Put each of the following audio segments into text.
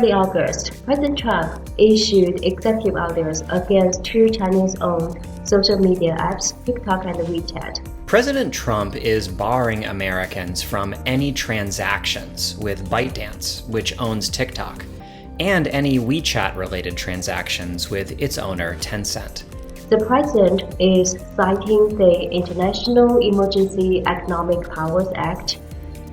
early August, President Trump issued executive orders against two Chinese-owned social media apps, TikTok and WeChat. President Trump is barring Americans from any transactions with ByteDance, which owns TikTok, and any WeChat-related transactions with its owner, Tencent. The president is citing the International Emergency Economic Powers Act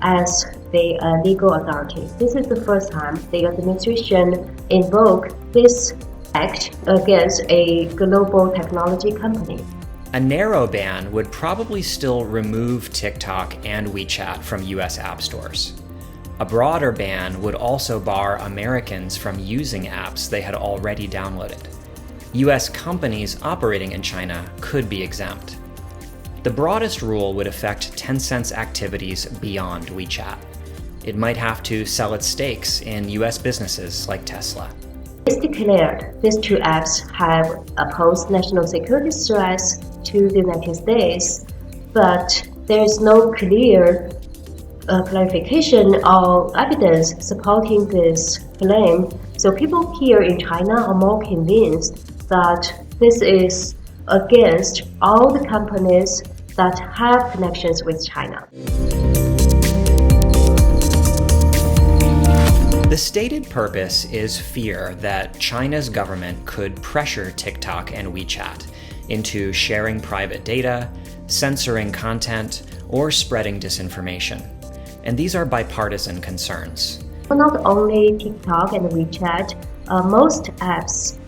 as the legal authority. This is the first time the administration invoked this act against a global technology company. A narrow ban would probably still remove TikTok and WeChat from US app stores. A broader ban would also bar Americans from using apps they had already downloaded. US companies operating in China could be exempt. The broadest rule would affect Tencent's activities beyond WeChat. It might have to sell its stakes in US businesses like Tesla. It's declared these two apps have posed national security threats to the United States, but there is no clear clarification or evidence supporting this claim. So people here in China are more convinced that this is against all the companies that have connections with China. The stated purpose is fear that China's government could pressure TikTok and WeChat into sharing private data, censoring content, or spreading disinformation. And these are bipartisan concerns. Not only TikTok and WeChat, most apps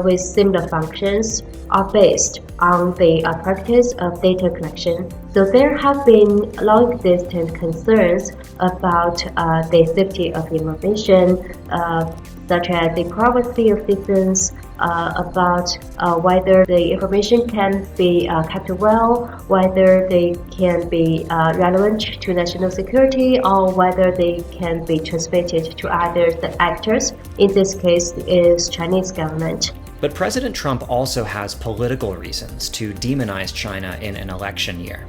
with similar functions are based on the practice of data collection. So there have been long-distance concerns about the safety of information, such as the privacy of citizens, about whether the information can be kept well, whether they can be relevant to national security, or whether they can be transmitted to other actors. In this case, is Chinese government. But President Trump also has political reasons to demonize China in an election year.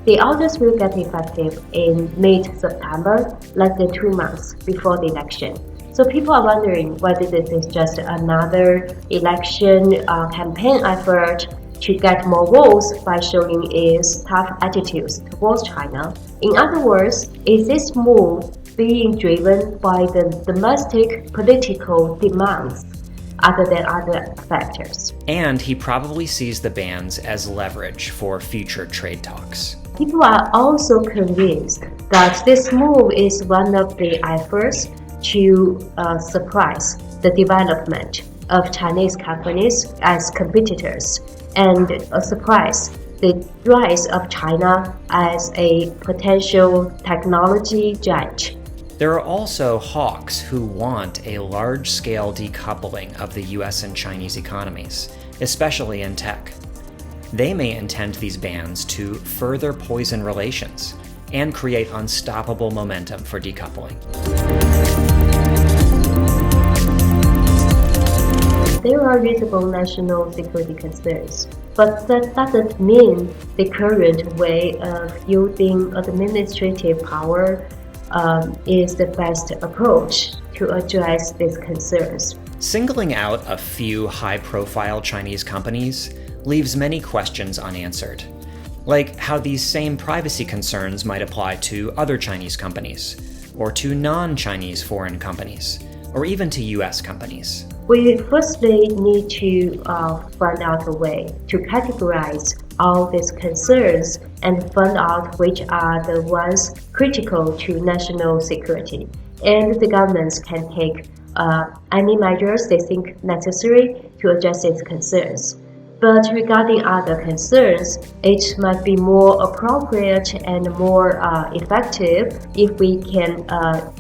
The orders will get effective in mid-September, less than 2 months before the election. So people are wondering whether this is just another election campaign effort to get more votes by showing its tough attitudes towards China. In other words, is this move being driven by the domestic political demands other than other factors? And he probably sees the bans as leverage for future trade talks. People are also convinced that this move is one of the efforts to suppress the development of Chinese companies as competitors and suppress the rise of China as a potential technology giant. There are also hawks who want a large-scale decoupling of the US and Chinese economies, especially in tech. They may intend these bans to further poison relations and create unstoppable momentum for decoupling. There are reasonable national security concerns, but that doesn't mean the current way of using administrative power is the best approach to address these concerns. Singling out a few high-profile Chinese companies leaves many questions unanswered, like how these same privacy concerns might apply to other Chinese companies, or to non-Chinese foreign companies, or even to US companies. We firstly need to find out a way to categorize all these concerns and find out which are the ones critical to national security. And the governments can take any measures they think necessary to address these concerns. But regarding other concerns, it might be more appropriate and more effective if we can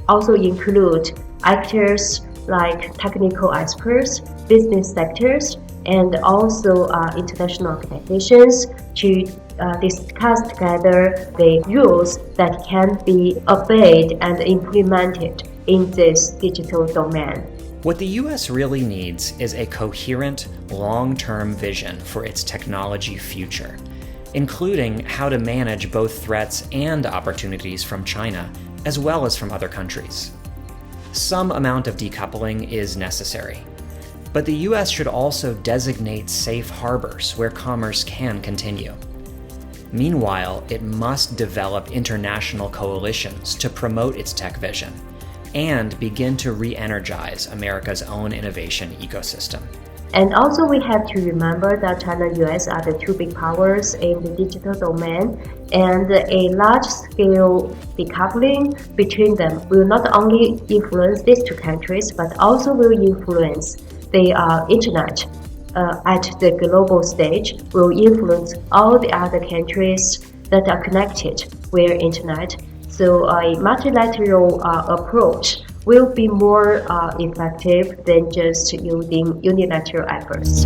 also include actors like technical experts, business sectors, and also international organizations to discuss together the rules that can be obeyed and implemented in this digital domain. What the US really needs is a coherent, long-term vision for its technology future, including how to manage both threats and opportunities from China, as well as from other countries. some amount of decoupling is necessary. But the US should also designate safe harbors where commerce can continue. Meanwhile, it must develop international coalitions to promote its tech vision and begin to re-energize America's own innovation ecosystem. And also we have to remember that China and US are the two big powers in the digital domain, and a large-scale decoupling between them will not only influence these two countries, but also will influence the internet at the global stage, will influence all the other countries that are connected via internet. So a multilateral approach will be more effective than just using unilateral efforts.